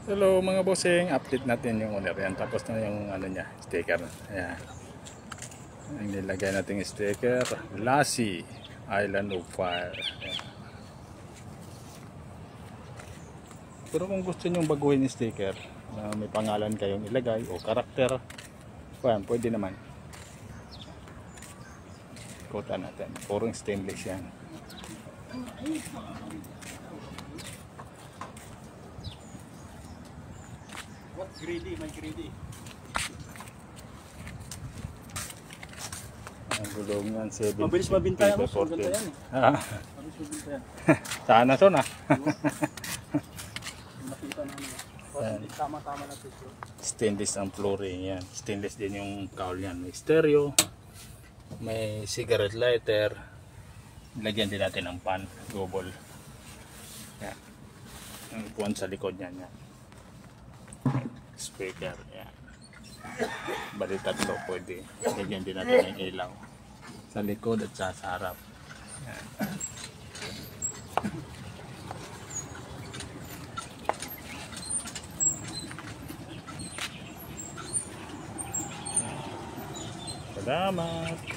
Hello mga bossing, update natin yung owner yan. Tapos na yung ano niya, sticker. Ayan. Ang nilagay natin yung sticker, Lassie Island of Fire. Ayan. Pero kung gusto nyo baguhin yung sticker, na may pangalan kayong ilagay o karakter, pwede naman. Kota natin, purong stainless yan. What greedy, my greedy. Ang gulong yan, 7. Mabilis mabinta yan, boss. Maganda yan eh. Mabilis mabinta yan. Sana to na. Nakita na naman. Tama-tama na picture. Stainless ang flooring yan. Stainless din yung cowl yan. May stereo, may cigarette lighter. Lagyan din natin ng pan, double. Yan. Ang upuan sa likod niyan yan. Speaker, yan. Bali tatlo pwede. Lagyan din natin ng ilaw sa likod at sa harap. Yan. Salamat.